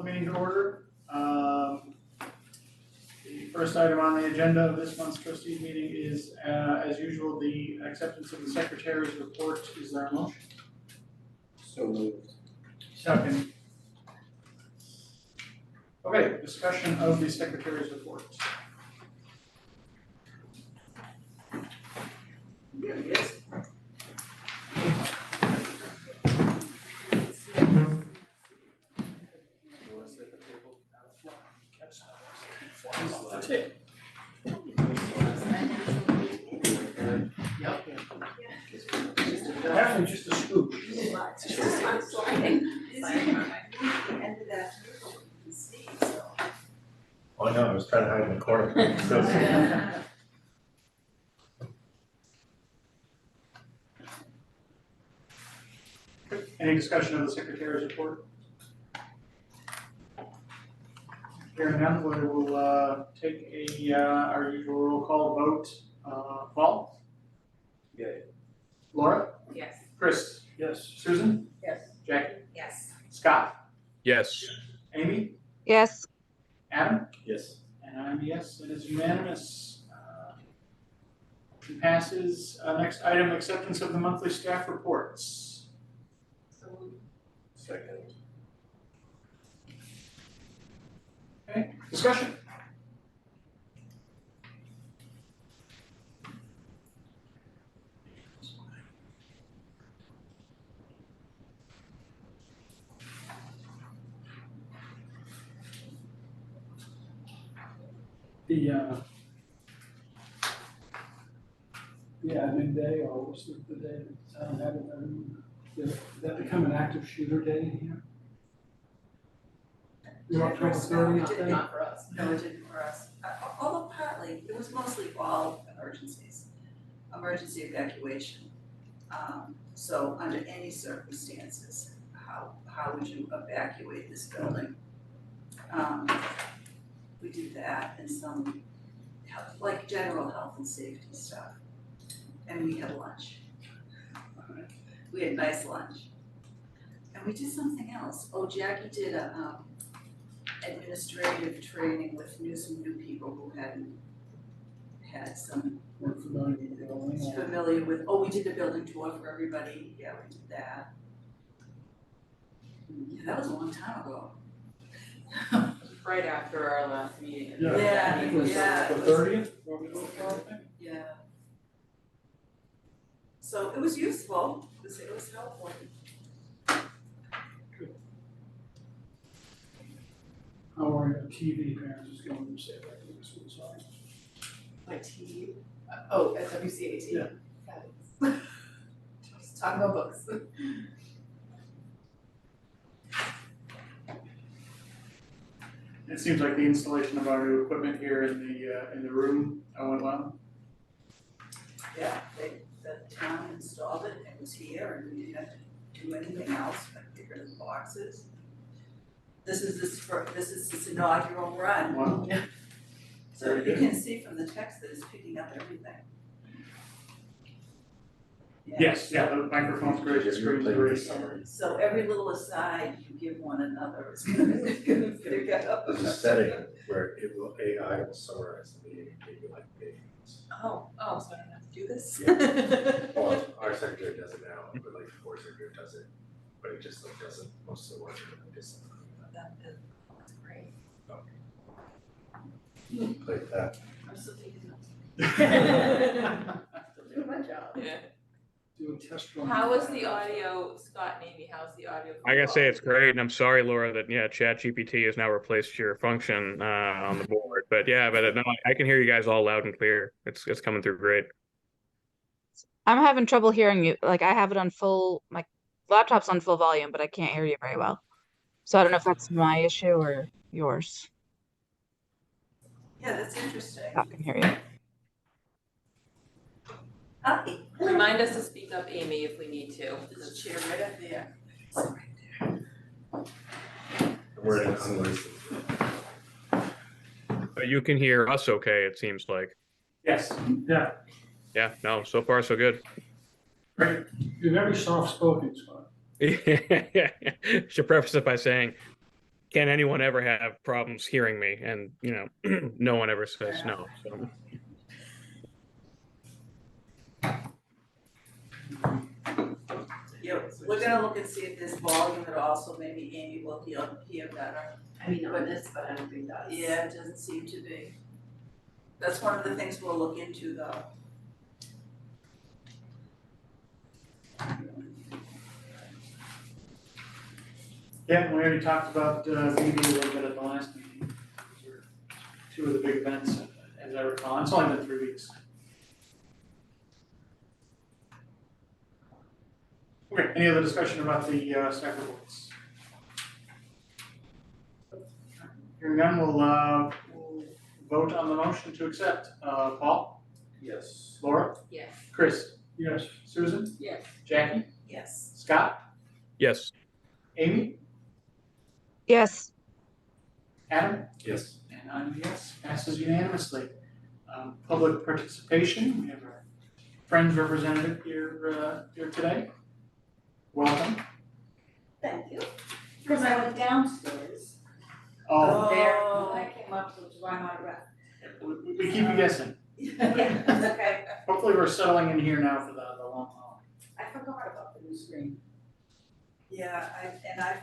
meeting to order. The first item on the agenda of this month's trustees meeting is, as usual, the acceptance of the secretary's report. Is there a motion? So moved. Second. Okay, discussion of the secretary's report. There it is. That's it. Yep. Actually, just a scoop. I'm sliding. Oh no, I was trying to hide in the corner. Any discussion of the secretary's report? Hearing none, we will take our usual roll call vote. Paul? Yay. Laura? Yes. Chris? Yes. Susan? Yes. Jackie? Yes. Scott? Yes. Amy? Yes. Adam? Yes. And I'm a yes, it is unanimous. Motion passes. Next item, acceptance of the monthly staff reports. Second. Okay, discussion. The admin day, or what's the day that town had it, did that become an active shooter day in here? The October 30th day? Not for us. No, it didn't for us. Although partly, it was mostly all emergencies, emergency evacuation. So under any circumstances, how would you evacuate this building? We did that and some, like general health and safety stuff. And we had lunch. We had nice lunch. And we did something else. Oh, Jackie did a administrative training with some new people who hadn't had some We're familiar with the building. familiar with, we did a building tour for everybody. Yeah, we did that. Yeah, that was a long time ago. Right after our last meeting. Yeah. Yeah, It was yeah. the 30th, what we looked for, I think. Yeah. So it was useful, it was helpful. How are your TV parents is going to say that to this one, sorry. My tea. Oh, at WCAT. Yeah. Got it. Just talking about books. It seems like the installation of our new equipment here in the room went well. Yeah, the town installed it, it was here, and we didn't have to do anything else but get rid of the boxes. This is this inaugural run. Wow. So you can see from the text that it's picking up everything. Yeah. Yes, yeah, the microphone's great, the screen's great. So every little aside you give one another is gonna pick up. There's a setting where AI will summarize the meeting and give you like pages. Oh, so I don't have to do this? Well, our secretary does it now, but like the board secretary does it, but it just like doesn't most of the work. Just That's great. like that. I'm still taking notes. Still doing my job. Yeah. Do a test run. How was the audio, Scott and Amy, how's the audio? I gotta say it's great, and I'm sorry, Laura, that ChatGPT has now replaced your function on the board. But no, I can hear you guys all loud and clear. It's coming through great. I'm having trouble hearing you. Like I have it on full, my laptop's on full volume, but I can't hear you very well. So I don't know if that's my issue or yours. Yeah, that's interesting. I can hear you. Hi. Remind us to speak up, Amy, if we need to. There's a chair right up there. It's right there. We're in unlisted. But you can hear us okay, it seems like. Yes, yeah, Yeah, no, so far so good. great. You're very soft spoken, Scott. Should preface it by saying, can anyone ever have problems hearing me? And no one ever says no. So Yeah, we're gonna look and see if there's volume, but also maybe Amy will hear better. I mean, on this, but I don't think that's. Yeah, it doesn't seem to be. That's one of the things we'll look into though. Yeah, we already talked about media a little bit at the last meeting. Those were two of the big events, as I recall. It's only been 3 weeks. Okay, any other discussion about the staff reports? Hearing none, we'll vote on the motion to accept. Paul? Yes. Laura? Yes. Chris? Yes. Susan? Yes. Jackie? Yes. Scott? yes. Amy? Yes. Adam? Yes. And I'm a yes, passes unanimously. Public participation, we have our Friends representative here today. Welcome. Thank you. Because I went downstairs Oh, there, when I came up, which is why I'm out of breath. we keep you guessing. Yeah, that's okay. Hopefully we're settling in here now for the long haul. I forgot about the new screen. Yeah, I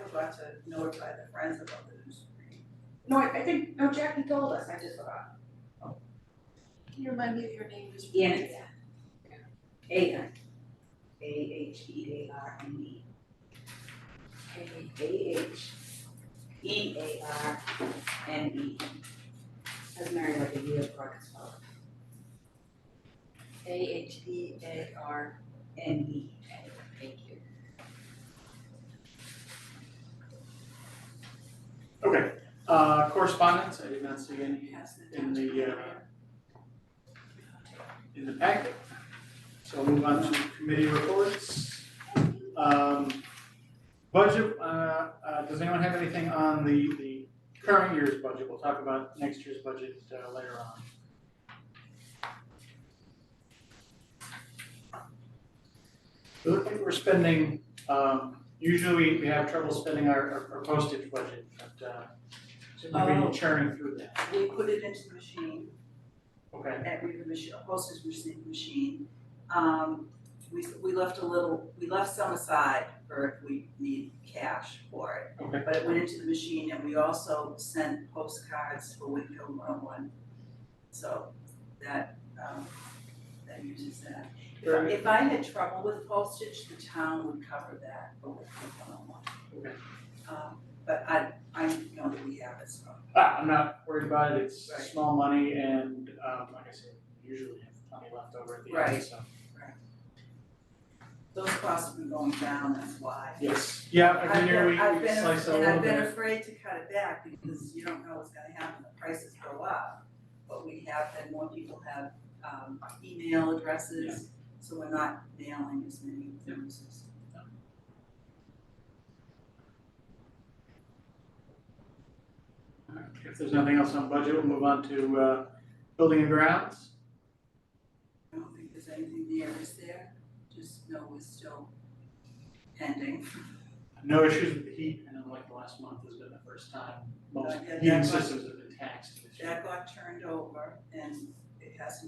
forgot to notify the friends about the new screen. No, I think, no, Jackie told us, I just forgot. Can you remind me of your name? Ms. Janet. A-N. A-H-E-A-R-N-E. A-H-E-A-R-N-E. I was married like a year before I could spell it. A-H-E-A-R-N-E. Thank you. Okay, correspondence, I did not see any in the packet. So we'll move on to committee reports. Budget, does anyone have anything on the current year's budget? We'll talk about next year's budget later on. It looks like we're spending, usually we have trouble spending our postage budget, but seem to be churning through that. We put it into the machine, Okay, postage machine. We left we left some aside for if we need cash for it. okay. But it went into the machine and we also sent postcards for Wakefield 101. So that uses that. If I had trouble with postage, the town would cover that for Wakefield 101. Okay. But I know that we have it, so. I'm not worried about it, it's Right. small money and, like I said, we usually have plenty left over at the end, Right. so. Those costs have been going down, that's why. Yes, yeah, every year we I've been- slice it a And little I've been bit. afraid to cut it back because you don't know what's gonna happen, the prices go up. But we have had more people have email addresses, so we're not mailing as many notices. Alright, if there's nothing else on budget, we'll move on to building and grounds. I don't think there's anything there, is there? Just know we're still pending. No issues with the heat, and like the last month has been the first time most Yeah, heating that's systems have been taxed this year. That got turned over and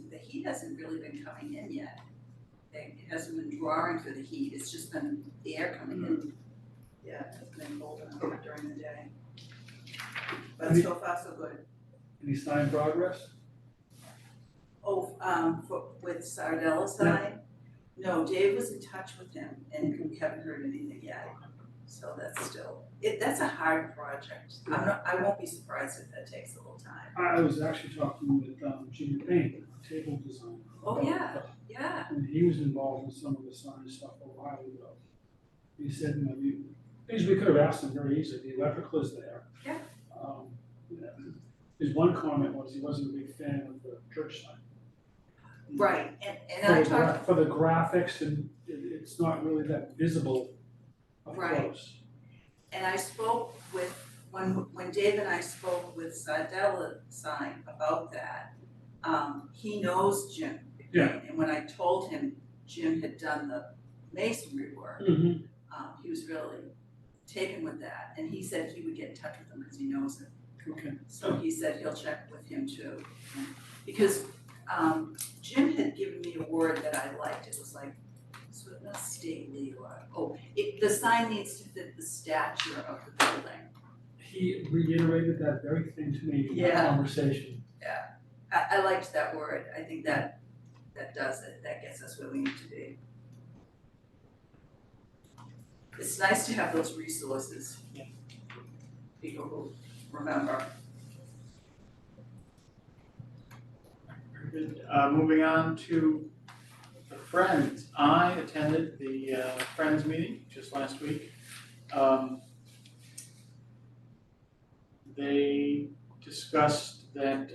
the heat hasn't really been coming in yet. It hasn't been drawing for the heat, it's just been the air coming in. Yeah, it's been cold enough during the day. But so far so good. Any sign progress? Oh, with Sardella side? No, Dave was in touch with him and we haven't heard anything yet. So that's still, that's a hard project. I won't be surprised if that takes a little time. I was actually talking with Jimmy Payne, table design. Oh, yeah. And he was involved in some of the sign stuff a while ago. He said, things we could have asked him very easily, the electrical is there. Yeah. His one comment was he wasn't a big fan of the church sign. Right, and I talked, For the graphics, and it's not really that visible up Right. close. and I spoke with, when Dave and I spoke with Sardella sign about that, he knows Jim. Yeah. And when I told him Jim had done the masonry work, Mm-hmm. he was really taken with that, and he said he would get in touch with them because he knows it. Okay. So he said he'll check with him too. Because Jim had given me a word that I liked, it was like, sort of a stately or, the sign needs to fit the stature of the building. He reiterated that very thing to me in Yeah. that conversation. I liked that word, I think that does it, that gets us where we need to be. It's nice to have those resources. Yeah. People who remember. Very good. Moving on to the Friends. I attended the Friends meeting just last week. They discussed that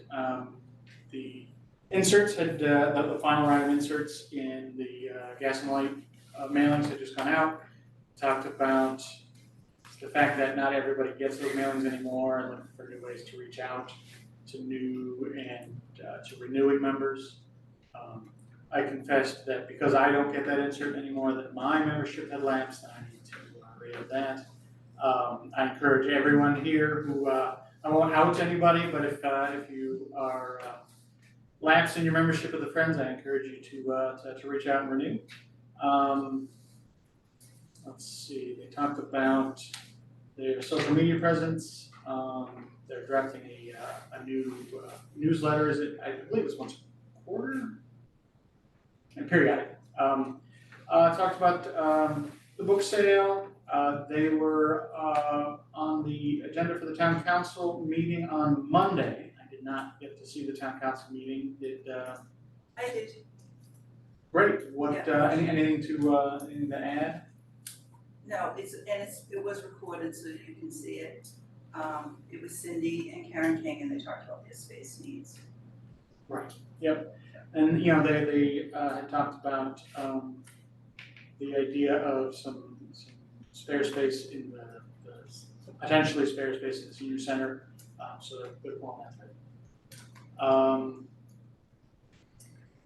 the inserts had, the final round of inserts in the gas and light mailings had just gone out. Talked about the fact that not everybody gets those mailings anymore and looking for new ways to reach out to new and to renewing members. I confessed that because I don't get that insert anymore, that my membership had lapsed and I need to re-up that. I encourage everyone here who, I won't out anybody, but if you are lapsed in your membership of the Friends, I encourage you to reach out and renew. Let's see, they talked about their social media presence. They're drafting a new newsletter. I believe it's once a quarter and periodic. Talked about the book sale. They were on the agenda for the town council meeting on Monday. I did not get to see the town council meeting. I did. Great. What anything to add? No, it was recorded so you can see it. It was Cindy and Karen King and they talked about their space needs. Right, yep. And, you know, they had talked about the idea of some spare space in the potentially spare space in the senior center, so they're good on that.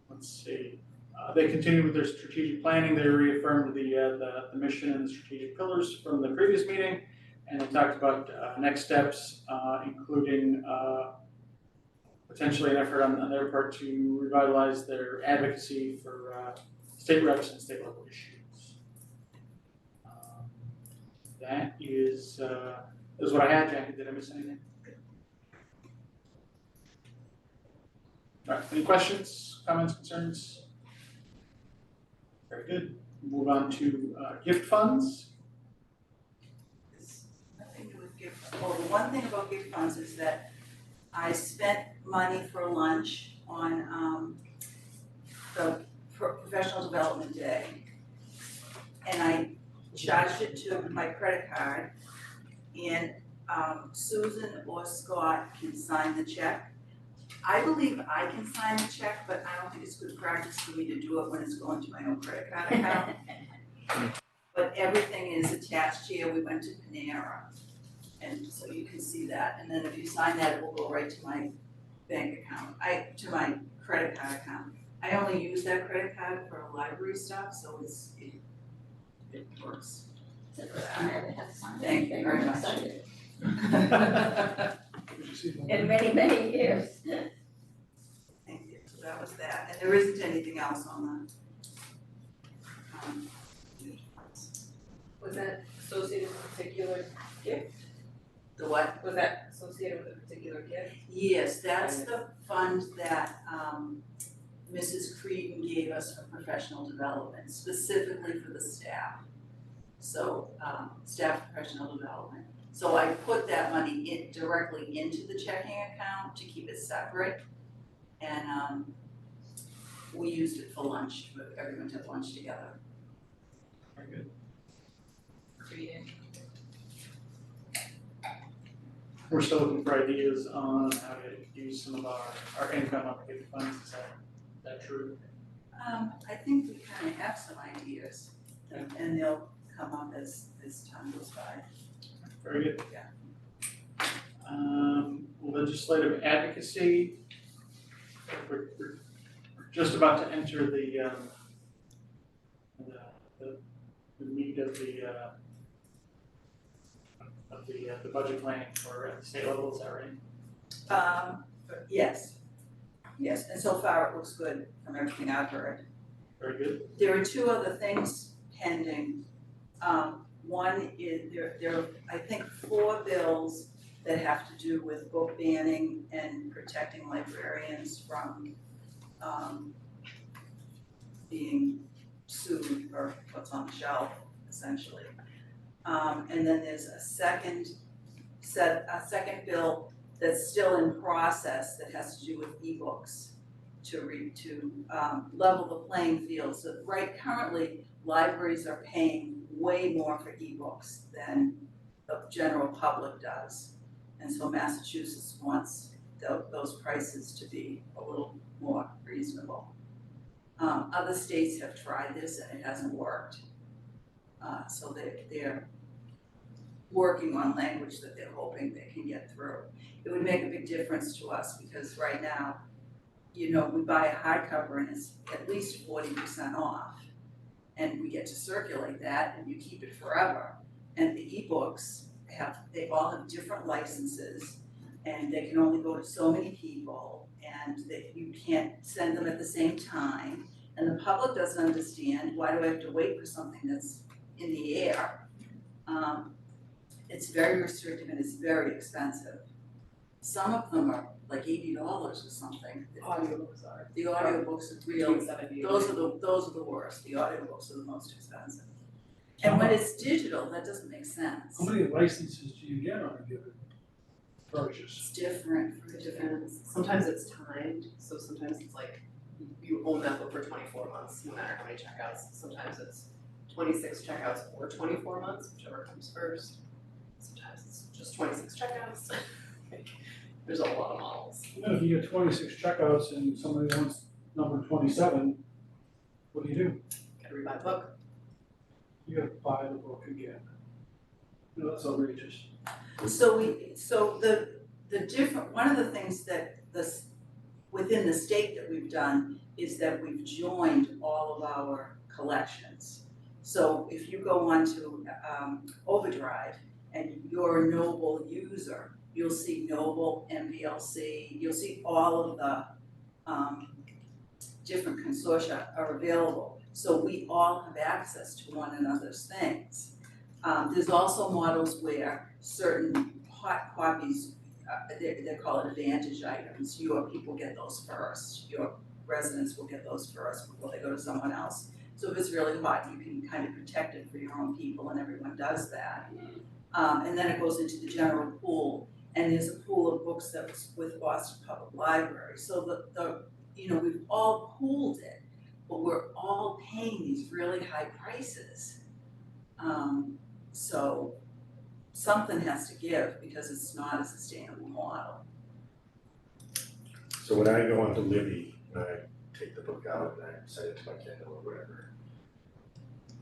Let's see. They continued with their strategic planning. They reaffirmed the mission and the strategic pillars from the previous meeting, and they talked about next steps, including potentially an effort on their part to revitalize their advocacy for state reps and state level issues. That is what I had. Jackie, did I miss anything? All right. Any questions, comments, concerns? Very good. Move on to gift funds. It's nothing to do with gift funds. Well, the one thing about gift funds is that I spent money for lunch on the professional development day. And I charged it to my credit card. And Susan or Scott can sign the check. I believe I can sign the check, but I don't think it's good practice for me to do it when it's going to my own credit card account. But everything is attached here. We went to Panera. And so you can see that. And then if you sign that, it will go right to my bank account, to my credit card account. I only use that credit card for library stuff, so it works. Thank you very much. In many, many years. Thank you, so that was that, and there isn't anything else on the, Was that associated with a particular gift? the what? Was that associated with a particular gift? Yes, that's the fund that, Mrs. Creedon gave us for professional development, specifically for the staff. So, staff professional development. So I put that money directly into the checking account to keep it separate. And we used it for lunch, everyone took lunch together. Very good. We're still looking for ideas on how to use some of our income on the gift funds. Is that true? I think we kind of have some ideas, and they'll come up as time goes by. Very good. Yeah. Legislative advocacy. We're just about to enter the meat of the the budget planning for at the state level, is that right? Yes, yes, and so far it looks good from everything I've heard. Very good. There are two other things pending. One is, there are, I think, 4 bills that have to do with book banning and protecting librarians from, being sued for what's on the shelf, essentially. And then there's a second bill that's still in process that has to do with ebooks to level the playing field. So currently, libraries are paying way more for ebooks than the general public does. And so Massachusetts wants those prices to be a little more reasonable. Other states have tried this and it hasn't worked. So they're working on language that they're hoping they can get through. It would make a big difference to us because right now, we buy a hardcover and it's at least 40% off. And we get to circulate that and you keep it forever. And the ebooks they all have different licenses and they can only go to so many people and you can't send them at the same time. And the public doesn't understand, why do I have to wait for something that's in the air? It's very restrictive and it's very expensive. Some of them are like $80 or something. Audiobooks are. The audiobooks are Between real, 70 those are the worst, the audiobooks are the most expensive. And when it's digital, that doesn't make sense. How many licenses do you get on a given purchase? It's different for It different. depends. Sometimes it's timed, so sometimes it's like you own that book for 24 months, no matter how many checkouts. Sometimes it's 26 checkouts or 24 months, whichever comes first. Sometimes it's just 26 checkouts. There's a lot of models. Even if you get 26 checkouts and somebody wants number 27, what do? Gotta rebuy the book. You have to buy the book again. That's outrageous. So one of the things that within the state that we've done is that we've joined all of our collections. So if you go onto Overdrive and you're a Noble user, you'll see Noble, MPLC, you'll see all of the different consortia are available. So we all have access to one another's things. There's also models where certain hot copies, they call it advantage items. Your people get those first. Your residents will get those first before they go to someone else. So if it's really hot, you can kind of protect it for your own people and everyone does that. And then it goes into the general pool and there's a pool of books that's with Boston Public Library. So we've all pooled it, but we're all paying these really high prices. So something has to give because it's not a sustainable model. So when I go onto Libby and I take the book out and I send it to my Kindle or whatever,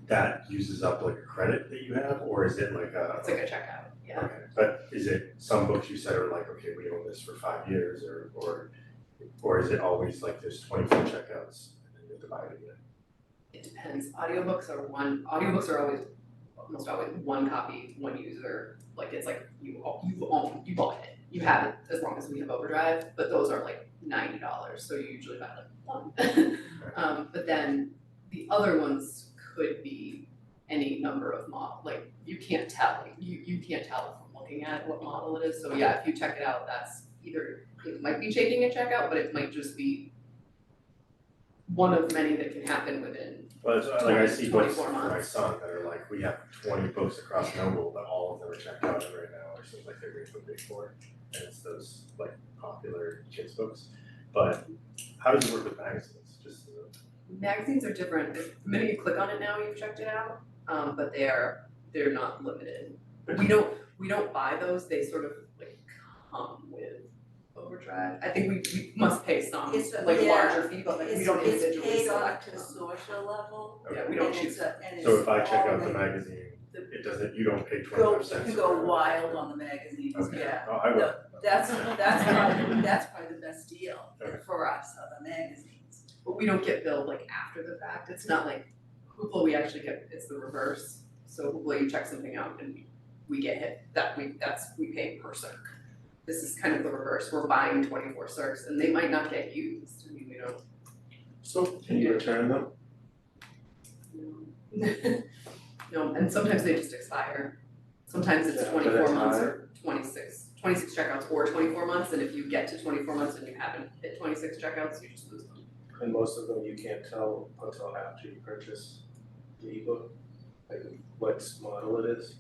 that uses up like a credit that you have, or is it like a? It's like a checkout, yeah. Okay, but is it some books you said are like, okay, we own this for 5 years, or is it always like there's 24 checkouts and then you have to buy it again? It depends. Audiobooks are almost always one copy, one user. Like it's like you bought it. You have it as long as we have Overdrive, but those are like $90, so you usually buy like one. But then the other ones could be any number of model. Like you can't tell. You can't tell from looking at what model it is. So yeah, if you check it out, that's either it might be taking a checkout, but it might just be one of many that can happen within. Well, it's like I see books 24 for my months. son that are like, we have 20 books across Noble, but all of them are checked out right now, or seems like they're going to big for it. And it's those like popular kids books. But how does it work with magazines? Magazines are different. The minute you click on it now, you've checked it out. But they're not limited. We don't buy those. They sort of like come with Overdrive. I think we must pay some larger fee, but like we don't individually It's paid on a select them. consortia level. Yeah, we don't and choose. So if I check out the magazine, it doesn't, you don't pay 25 cents. You can go wild on the magazines, Okay. yeah. Oh, I will. That's probably the best deal Okay. for us, are the magazines. But we don't get billed like after the fact. It's not like Hoopla, we actually get, it's the reverse. So Hoopla, you check something out and we get hit, we pay per circ. This is kind of the reverse, we're buying 24 circs and they might not get used, I mean, we don't. So can you return them? No, and sometimes they just expire. Sometimes it's Yeah, but 24 it's months high. or 26 checkouts or 24 months, and if you get to 24 months and you haven't hit 26 checkouts, you just lose them. And most of them you can't tell until after you purchase the ebook, like what model it is.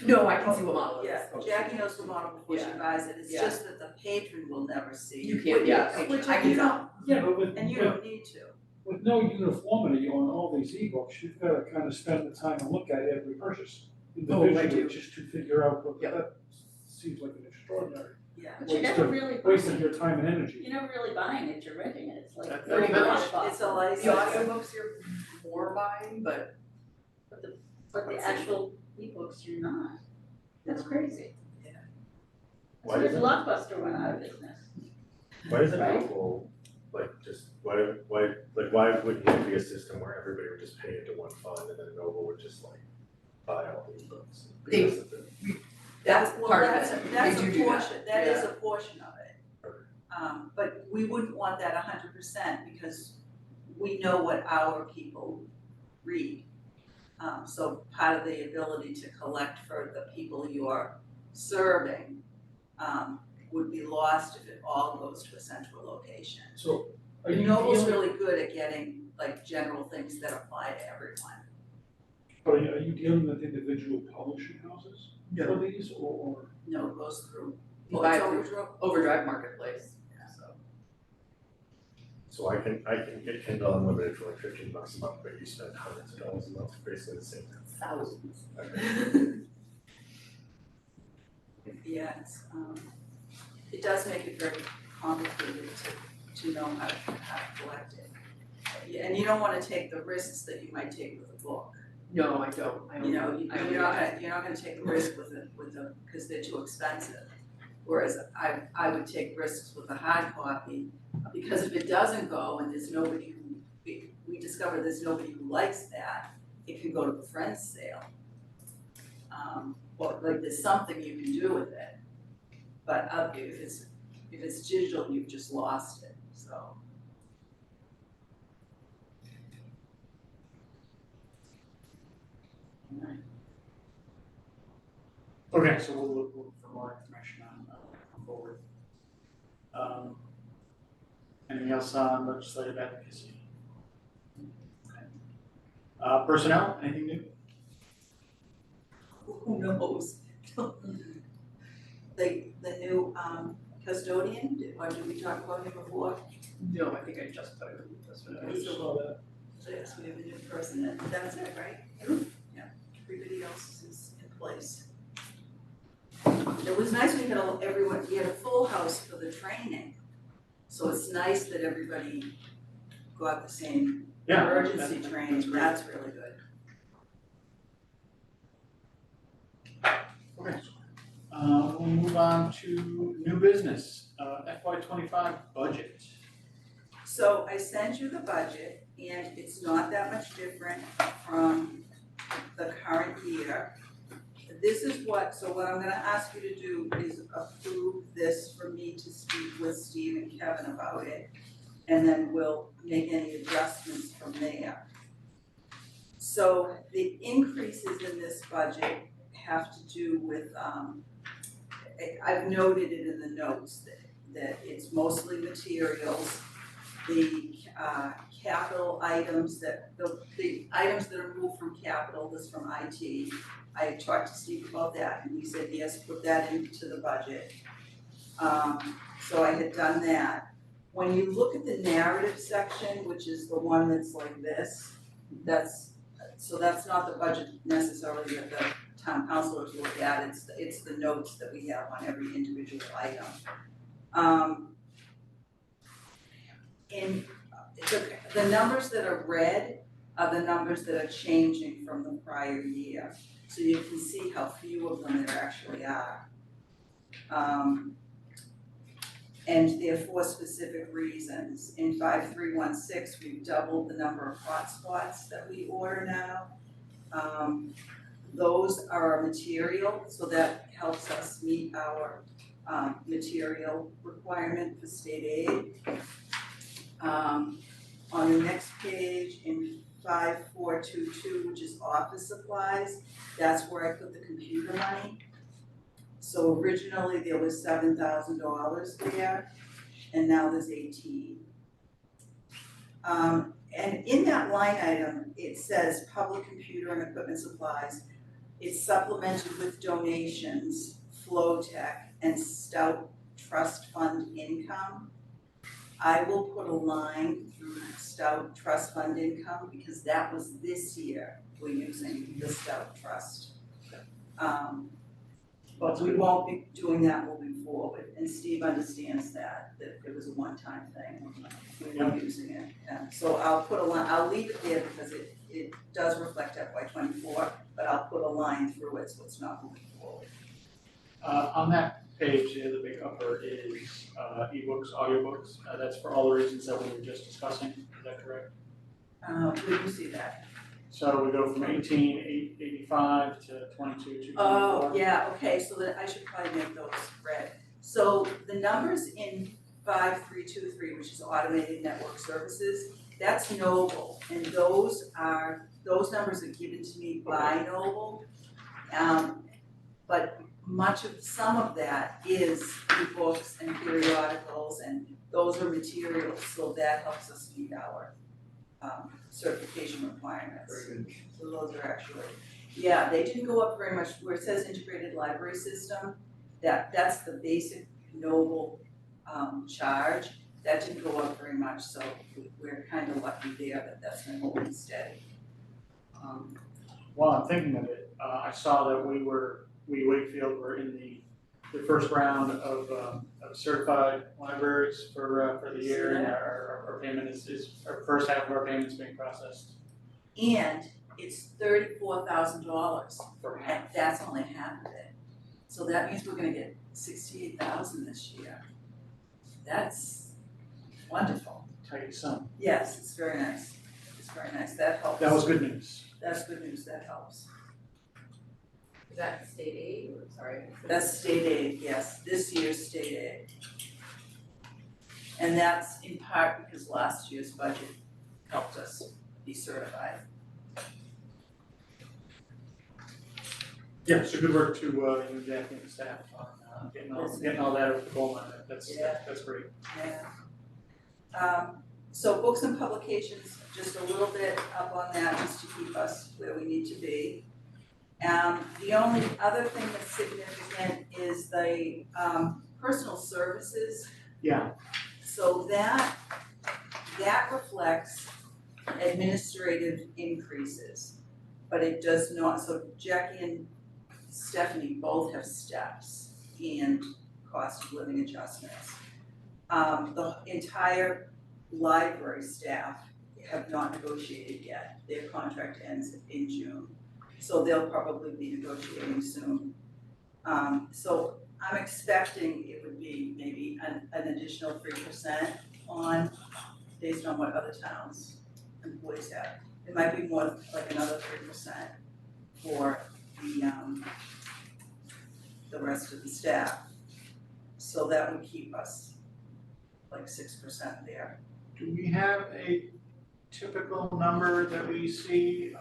No, I can see what model it is. Yeah, Jackie knows the model before she Yeah. buys it, it's Yeah. just that the patron will never see. You can't, yeah, Which I can you tell. don't, Yeah, but and you don't need to. with no uniformity on all these ebooks, you've gotta kind of spend the time to look at every purchase Oh, I individually, do. just to figure out what, Yep. that seems like an extraordinary Yeah. But you're never really waste of buying, your time and energy. you're never really buying it, you're renting it, it's like. That's pretty much. It's a license. The audiobooks you're more buying, but But the actual ebooks, you're not. That's crazy. Yeah. Why That's does why it- Blockbuster went out of business. Why doesn't Right. Apple, like, just, why wouldn't it be a system where everybody would just pay into one fund and then Noble would just like buy all these books? They- Because of the- that's Well, part of that's it. that's They a do that. portion, that is Yeah. a portion of it. But we wouldn't want that 100% because we know what our people read. So part of the ability to collect for the people you are serving, would be lost if it all goes to a central location. So are you Noble's dealing, really good at getting like general things that apply to everyone. are you dealing with individual publishing houses No. for these or? No, it goes through. You buy it It's through over- Overdrive Marketplace, so. So I can get Kindle Unlimited for like $15 a month, but you spend hundreds of dollars a month, basically the same thing. Thousands. Okay. Yeah, it does make it very complicated to know how to collect it. Yeah, and you don't wanna take the risks that you might take with a book. No, I don't, You know, I don't you're not gonna take a risk with a, cause they're too expensive. Whereas I would take risks with a hard copy, because if it doesn't go and there's nobody who, we discover there's nobody who likes that, it could go to the friend's sale. Or like there's something you can do with it. But if it's digital, you've just lost it, so. Okay, so we'll look for more information on forward. Anything else on legislative advocacy? Okay. Personnel, anything new? Who knows? The new custodian, or did we talk about him before? No, I think I just put it in this one. I just saw that. So yes, we have a new person, and that's it, right? Yeah, everybody else is in place. It was nice we had we had a full house for the training. So it's nice that everybody got the same Yeah, emergency that's training, great. that's really good. Okay. We'll move on to new business, FY25 budget. So I sent you the budget, and it's not that much different from the current year. This is so what I'm gonna ask you to do is approve this for me to speak with Steve and Kevin about it, and then we'll make any adjustments from there. So the increases in this budget have to do with, I've noted it in the notes that it's mostly materials. The capital items the items that are moved from capital, this from IT. I talked to Steve about that and he said, yes, put that into the budget. So I had done that. When you look at the narrative section, which is the one that's like this, that's not the budget necessarily that the town councilors look at, it's the notes that we have on every individual item. And the numbers that are red are the numbers that are changing from the prior year. So you can see how few of them there actually are. And there are for specific reasons. In 5316, we've doubled the number of hotspots that we order now. Those are material, so that helps us meet our material requirement for state aid. On the next page in 5422, which is office supplies, that's where I put the computer money. So originally there was $7,000 there, and now there's 18. And in that line item, it says public computer and equipment supplies. It's supplemented with donations, Flow Tech, and Stout Trust Fund income. I will put a line through Stout Trust Fund income because that was this year, we're using the Stout Trust. But we won't be doing that moving forward, and Steve understands that it was a one-time thing, we were using it. So I'll put a line, I'll leave it there because it does reflect FY '24, but I'll put a line through it so it's not moving forward. On that page, the big upper is ebooks, audiobooks. That's for all the reasons that we were just discussing. Is that correct? We do see that. So we go from 18,885 to 22,224. Oh, yeah, okay, so then I should probably make those red. So the numbers in 5323, which is automated network services, that's Noble, and those numbers are given to me by Noble. But some of that is ebooks and periodicals, and those are materials, so that helps us meet our certification requirements. Very good. So those are actually, yeah, they didn't go up very much, where it says integrated library system, that's the basic Noble charge, that didn't go up very much, so we're kind of lucky there that's been holding steady. While I'm thinking of it, I saw that we Wakefield were in the first round of certified libraries for the year, and our payment is our first half of our payment's being processed. And it's $34,000, For and that's only half of it. So that means we're gonna get 68,000 this year. That's wonderful. Tight sum. Yes, it's very nice. It's very nice. That helps. That was good news. That's good news. That helps. Is that state aid or, sorry? That's state aid, yes. This year's state aid. And that's in part because last year's budget helped us be certified. Yeah, so good work to you and Jackie and the staff on getting all that over the goal line. That's great. Yeah. So books and publications, just a little bit up on that, just to keep us where we need to be. The only other thing that's significant is the personal services. Yeah. So that reflects administrative increases, but it does not, so Jackie and Stephanie both have steps and cost of living adjustments. The entire library staff have not negotiated yet, their contract ends in June, so they'll probably be negotiating soon. So I'm expecting it would be maybe an additional 3% based on what other towns employees have. It might be more like another 3% for the rest of the staff. So that would keep us like 6% there. Do we have a typical number that we see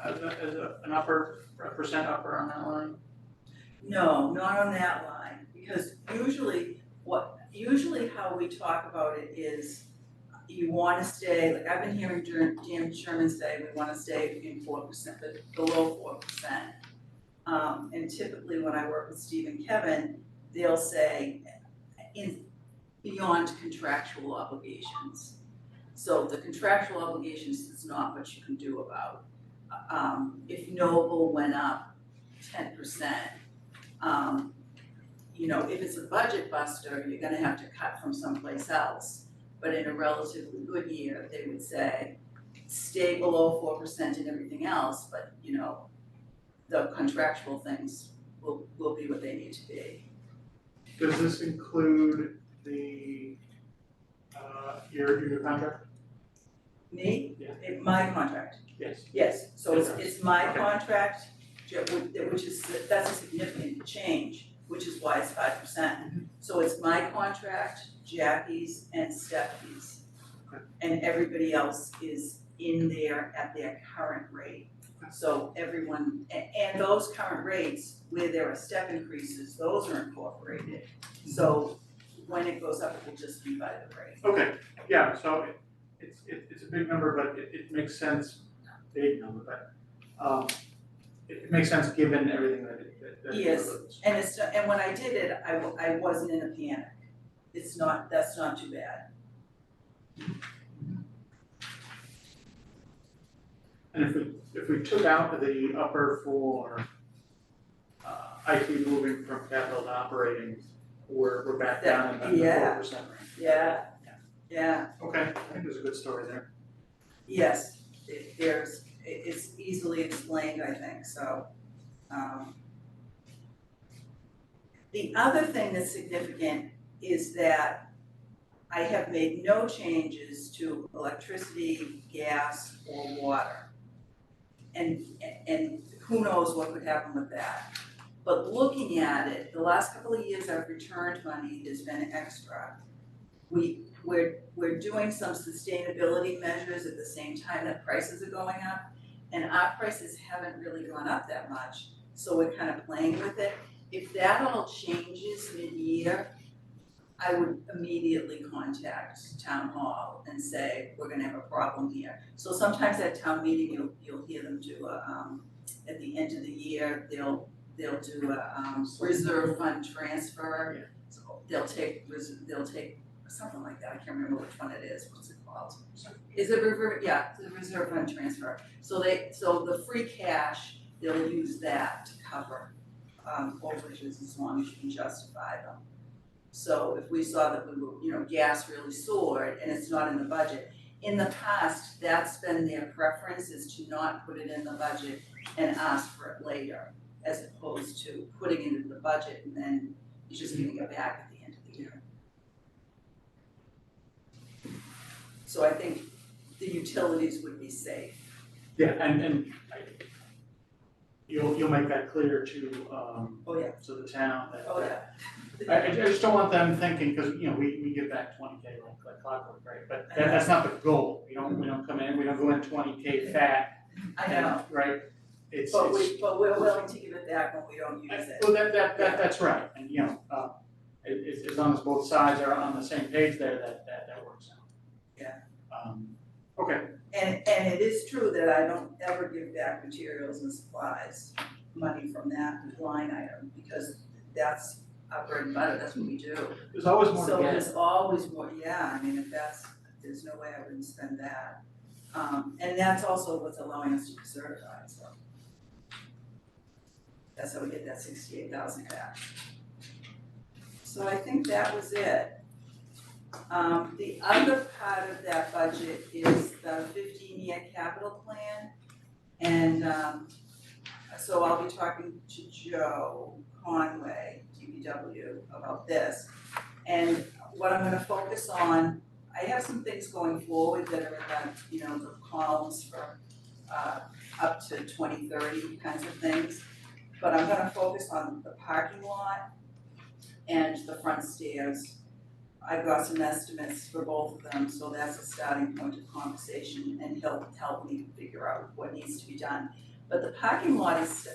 as an upper percent upper on that line? No, not on that line, because usually how we talk about it is you wanna stay, like I've been hearing Dan Sherman say, we wanna stay in 4%, but below 4%. And typically when I work with Steve and Kevin, they'll say beyond contractual obligations. So the contractual obligations is not what you can do about. If Noble went up 10%, if it's a budget buster, you're gonna have to cut from someplace else. But in a relatively good year, they would say, stay below 4% and everything else, but the contractual things will be what they need to be. Does this include your new contract? Me? Yeah. My contract, Yes. yes, so it's my Okay. contract which is, that's a significant change, which is why it's 5%. So it's my contract, Jackie's and Stephanie's. Okay. And everybody else is in there at their current rate. So everyone, and those current rates, where there are step increases, those are incorporated. So when it goes up, it will just be by the rate. Okay, yeah, so it's a big number, but it makes sense, big number, but, it makes sense given everything that it Yes. includes. And and when I did it, I wasn't in a panic. That's not too bad. And if we took out the upper for, IT moving from capital to operating, we're back down in the Yeah. 4% range. Yeah, Okay, I think there's a good story there. yes, it's easily explained, I think, so. The other thing that's significant is that I have made no changes to electricity, gas, or water. And who knows what could happen with that. But looking at it, the last couple of years I've returned money, there's been extra. We're doing some sustainability measures at the same time that prices are going up, and our prices haven't really gone up that much, so we're kind of playing with it. If that all changes mid-year, I would immediately contact town hall and say, we're gonna have a problem here. So sometimes at town meeting, you'll hear them do at the end of the year, they'll do a reserve fund transfer. Yeah. So they'll take something like that, I can't remember which one it is, what's it called? Is it it's a reserve fund transfer. So the free cash, they'll use that to cover overages as long as you can justify them. So if we saw that we were, gas really soared and it's not in the budget, in the past, that's been their preference, is to not put it in the budget and ask for it later, as opposed to putting it into the budget and then you're just giving it back at the end of the year. So I think the utilities would be safe. Yeah, and you'll make that clear to, to the town that. Oh, yeah. I just don't want them thinking, because, we give back 20K like clockwork, right? But that's not the goal. We don't come in, we don't go in 20K fat. I know, Right? but we're willing to give it back when we don't use it. Well, that's right, and, as long as both sides are on the same page there, that works out. Yeah. Okay. And it is true that I don't ever give back materials and supplies, money from that line item, because that's our bread and butter, that's what we do. There's always more to So get. there's always more, yeah, I mean, there's no way I wouldn't spend that. And that's also what's allowing us to be certified, so. That's how we get that 68,000 back. So I think that was it. The other part of that budget is the 15-year capital plan. And so I'll be talking to Joe Conway, DPW, about this. And what I'm gonna focus on, I have some things going forward that are in the columns for up to 2030 kinds of things. But I'm gonna focus on the parking lot and the front stairs. I've got some estimates for both of them, so that's a starting point of conversation, and he'll help me figure out what needs to be done. But the parking lot is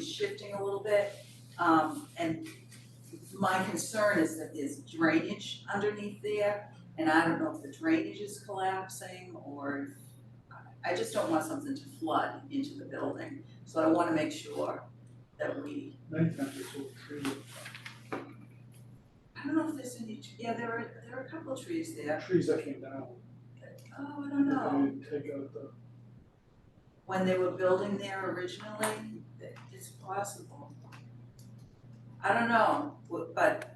shifting a little bit, and my concern is that there's drainage underneath there, and I don't know if the drainage is collapsing, or I just don't want something to flood into the building. So I wanna make sure that we, Many times it's all trees, I don't know if there's any, there are a couple of trees there. trees that came down. Oh, I don't know. They didn't take out the, When they were building there originally, it's possible. I don't know, but,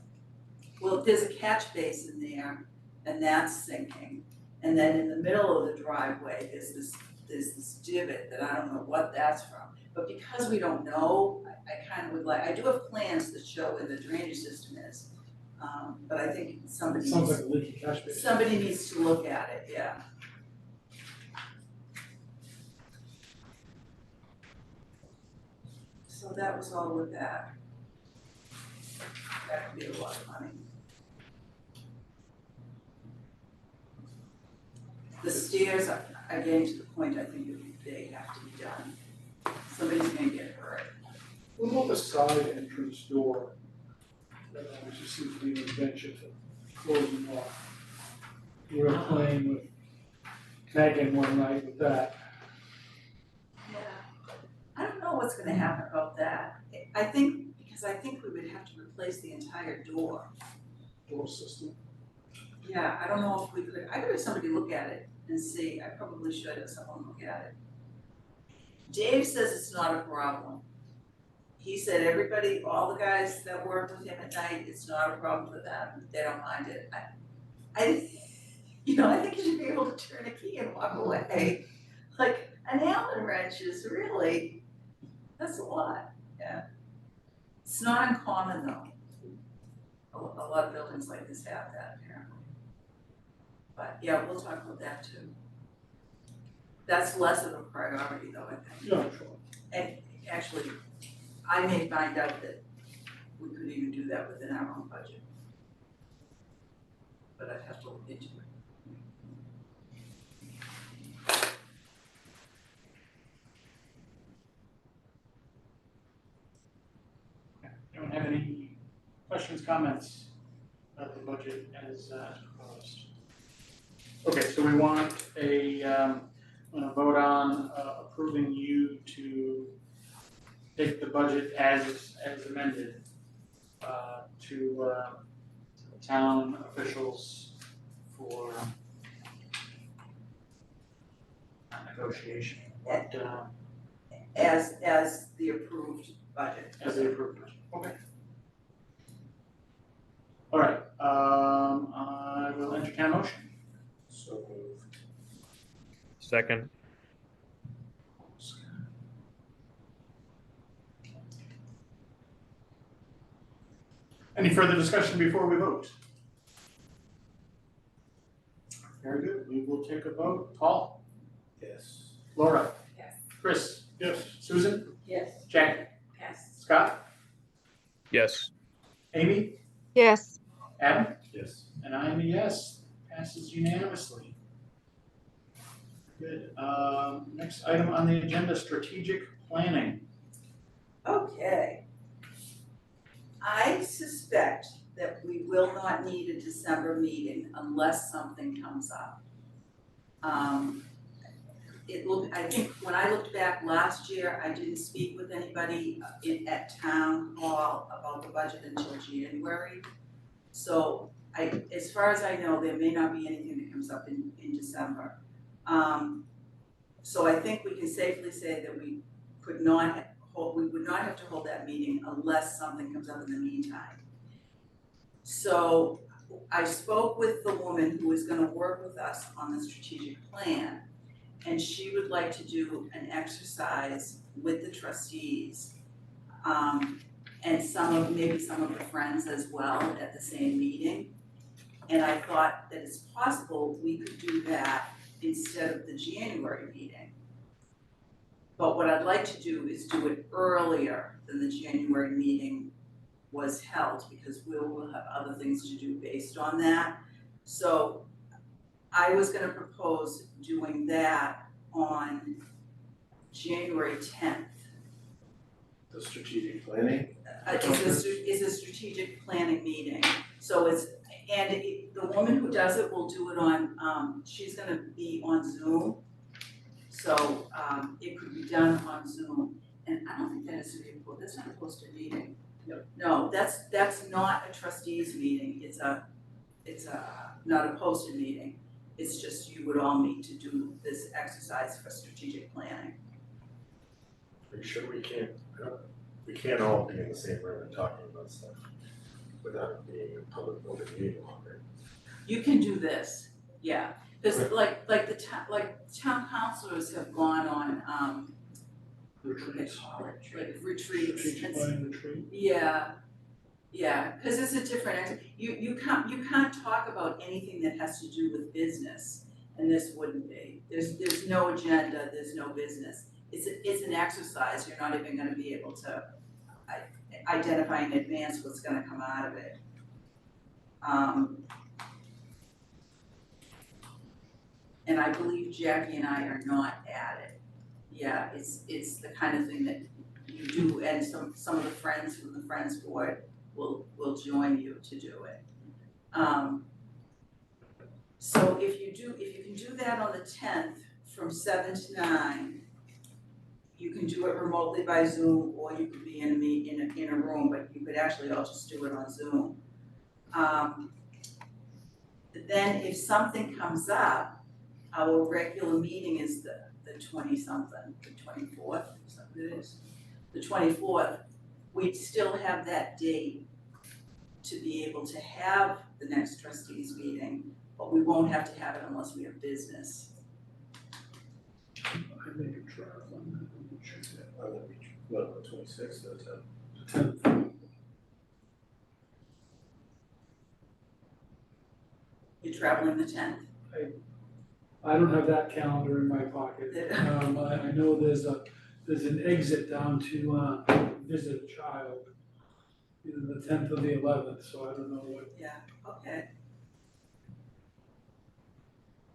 well, there's a catch basin there, and that's sinking. And then in the middle of the driveway, there's this divot that I don't know what that's from. But because we don't know, I kind of would like, I do have plans that show where the drainage system is. But I think it sounds like a leaky catch basin. somebody needs to look at it, yeah. So that was all with that. That could be a lot of money. The stairs are getting to the point, I think, that they have to be done. Somebody's gonna get hurt. What about the side entrance door? Which just seems to be an invention for closing off. We were playing with Megan one night with that. Yeah. I don't know what's gonna happen about that. I think we would have to replace the entire door. Door system. Yeah, I don't know if we could, I could have somebody look at it and see, I probably should have someone look at it. Dave says it's not a problem. He said everybody, all the guys that work with him at night, it's not a problem for them, they don't mind it. I think you should be able to turn a key and walk away. Like, an Allen wrench is really, that's a lot, yeah. It's not uncommon though. A lot of buildings like this have that apparently. But yeah, we'll talk about that too. That's less of a priority though, I think. Yeah, sure. And actually, I may find out that we could even do that within our own budget. But I'd have to look into it. Anyone have any questions, comments about the budget as proposed? Okay, so we want I'm gonna vote on approving you to take the budget as amended to town officials for negotiation, but As the approved budget. as the approved budget. Okay. All right, I will entertain a motion. So moved. Second. Any further discussion before we vote? Very good, we will take a vote. Paul? Yes. Laura? Yes. Chris? Yes. Susan? Yes. Jackie? Yes. Scott? Yes. Amy? Yes. Adam? Yes. And I am a yes, passes unanimously. Good, next item on the agenda, strategic planning. Okay. I suspect that we will not need a December meeting unless something comes up. I think when I looked back last year, I didn't speak with anybody at town hall about the budget until January. So as far as I know, there may not be anything that comes up in December. So I think we can safely say that we would not have to hold that meeting unless something comes up in the meantime. So I spoke with the woman who is gonna work with us on the strategic plan, and she would like to do an exercise with the trustees. And maybe some of the friends as well at the same meeting. And I thought that it's possible we could do that instead of the January meeting. But what I'd like to do is do it earlier than the January meeting was held, because we'll have other things to do based on that. So I was gonna propose doing that on January 10th. The strategic planning? Is a strategic planning meeting. So the woman who does it will do it on, she's gonna be on Zoom. So it could be done on Zoom, and I don't think that has to be important, that's not a posted meeting. No, that's not a trustees meeting, it's not a posted meeting. It's just you would all meet to do this exercise for strategic planning. Are you sure we can't all be in the same room and talking about stuff without it being a public open meeting longer? You can do this, yeah, because like town councilors have gone on, Retreats. like retreats. Strategic planning retreat. Yeah, because it's a different, you can't talk about anything that has to do with business, and this wouldn't be. There's no agenda, there's no business. It's an exercise, you're not even gonna be able to identify in advance what's gonna come out of it. And I believe Jackie and I are not at it. Yeah, it's the kind of thing that you do, and some of the friends from the Friends Board will join you to do it. So if you can do that on the 10th from 7 to 9, you can do it remotely by Zoom, or you could be in a room, but you could actually all just do it on Zoom. Then if something comes up, our regular meeting is the 20-something, the 24th, something it is, the 24th. We'd still have that date to be able to have the next trustees meeting, but we won't have to have it unless we have business. I may be traveling, I'm not sure yet. Well, the 26th or the 10th. 10th. You're traveling the 10th? I don't have that calendar in my pocket. I know there's an exit down to visit a child, either the 10th or the 11th, so I don't know what. Yeah, okay.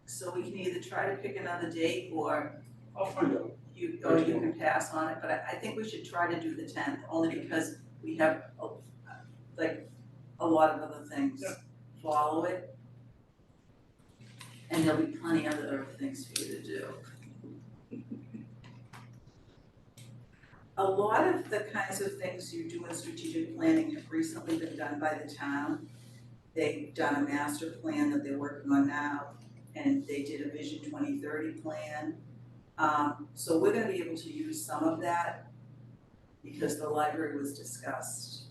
So we can either try to pick another date, or I'll find out. you can pass on it, but I think we should try to do the 10th, only because we have like a lot of other things follow it. And there'll be plenty of other things for you to do. A lot of the kinds of things you do in strategic planning have recently been done by the town. They've done a master plan that they're working on now, and they did a Vision 2030 plan. So we're gonna be able to use some of that because the library was discussed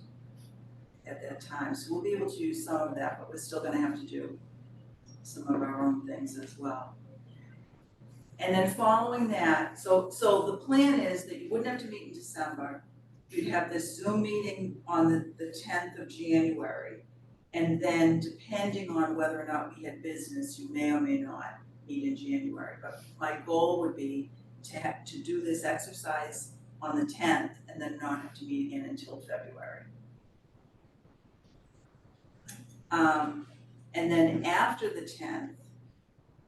at that time. So we'll be able to use some of that, but we're still gonna have to do some of our own things as well. And then following that, so the plan is that you wouldn't have to meet in December. You'd have this Zoom meeting on the 10th of January. And then depending on whether or not we had business, you may or may not meet in January. But my goal would be to do this exercise on the 10th and then not have to meet again until February. And then after the 10th,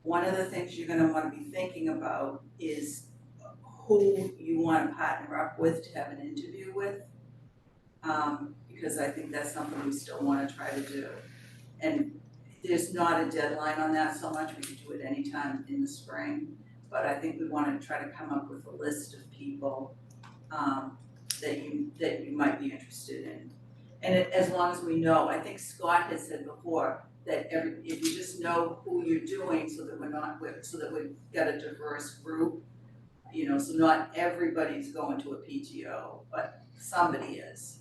one of the things you're gonna wanna be thinking about is who you wanna partner up with to have an interview with. Because I think that's something we still wanna try to do. And there's not a deadline on that so much, we can do it anytime in the spring. But I think we wanna try to come up with a list of people that you might be interested in. And as long as we know, I think Scott has said before, that if you just know who you're doing, so that we've got a diverse group, so not everybody's going to a PTO, but somebody is,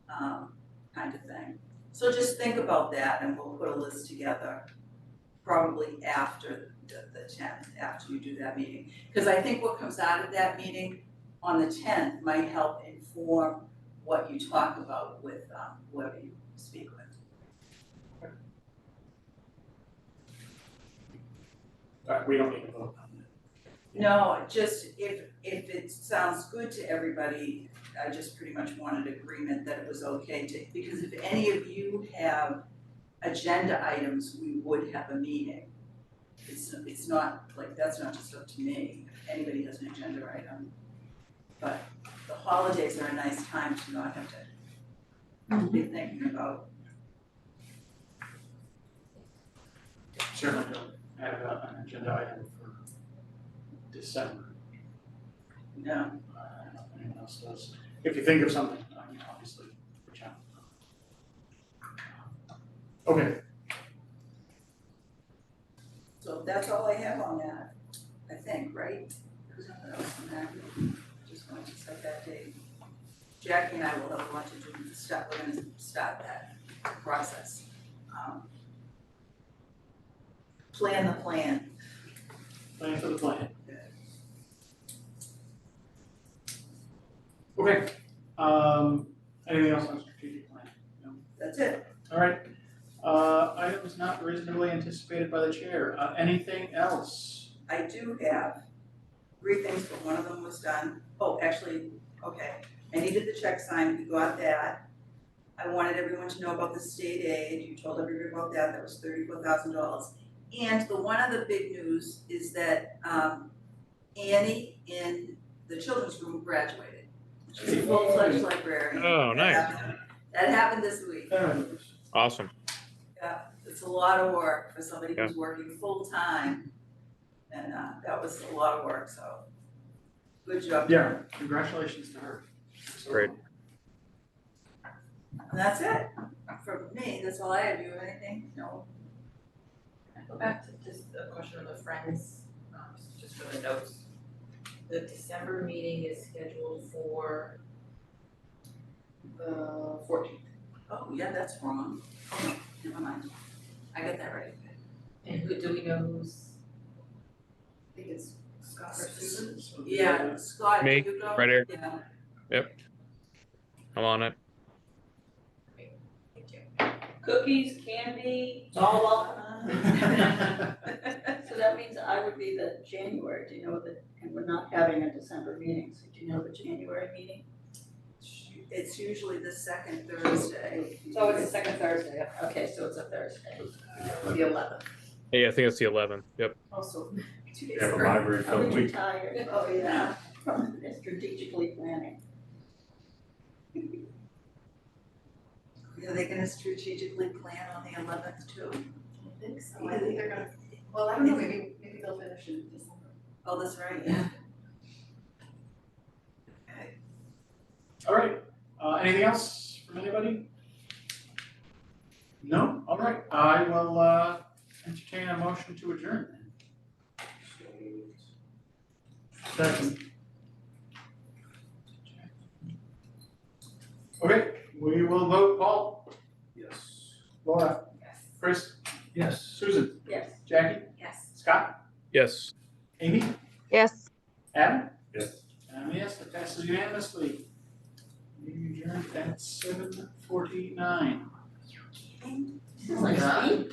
kind of thing. So just think about that, and we'll put a list together, probably after the 10th, after you do that meeting. Because I think what comes out of that meeting on the 10th might help inform what you talk about with whoever you speak with. We don't need to vote on that. No, just if it sounds good to everybody, I just pretty much wanted agreement that it was okay because if any of you have agenda items, we would have a meeting. It's not like, that's not just up to me, if anybody has an agenda item. But the holidays are a nice time to not have to be thinking about. Certainly don't have an agenda item for December. No. I don't know if anyone else does. If you think of something, obviously, reach out. Okay. So that's all I have on that, I think, right? There's nothing else on that. Just wanted to set that date. Jackie and I will have a lot to do with the stuff. We're gonna start that process. Plan the plan. Plan for the plan. Okay, anything else on strategic plan? No? That's it. All right, items not reasonably anticipated by the chair, anything else? I do have 3 things, but one of them was done. Oh, actually, okay. I needed the check signed, we got that. I wanted everyone to know about the state aid, you told everyone about that, that was $34,000. And the one other big news is that Annie in the children's room graduated. She's a full-fledged librarian. Oh, nice. That happened this week. Awesome. Yeah, it's a lot of work for somebody who's working full-time. And that was a lot of work, so good job. Yeah, congratulations to her. Great. And that's it from me, that's all I have. Do you have anything? No? Can I go back to just a question on the Friends, just for the notes? The December meeting is scheduled for the 14th. Oh, yeah, that's wrong. Oh, never mind. I got that right. And who, do we know who's? I think it's Scott or Susan? Yeah, Scott, Me, you go? right here. Yeah. I'm on it. Thank you. Cookies, candy, it's all welcome. So that means I would be the January, do you know that, and we're not having a December meeting, so do you know the January meeting? It's usually the second Thursday. So it's the second Thursday, okay, so it's a Thursday. The 11th. Yeah, I think it's the 11th. Yep. Also, 2 days They have a early. library Are filled we week. tired? Oh, yeah, from strategically planning. Are they gonna strategically plan on the 11th too? I think so, I think they're gonna, well, I don't know, maybe they'll finish in December. Oh, that's right, yeah. Okay. All right, anything else from anybody? No? All right, I will entertain a motion to adjourn then. Second. Okay, we will vote. Paul? Yes. Laura? Yes. Chris? Yes. Susan? Yes. Jackie? Yes. Scott? Yes. Amy? Yes. Adam? Yes. Yes, it passes unanimously. Meeting adjourned at 7:49. This is like speed.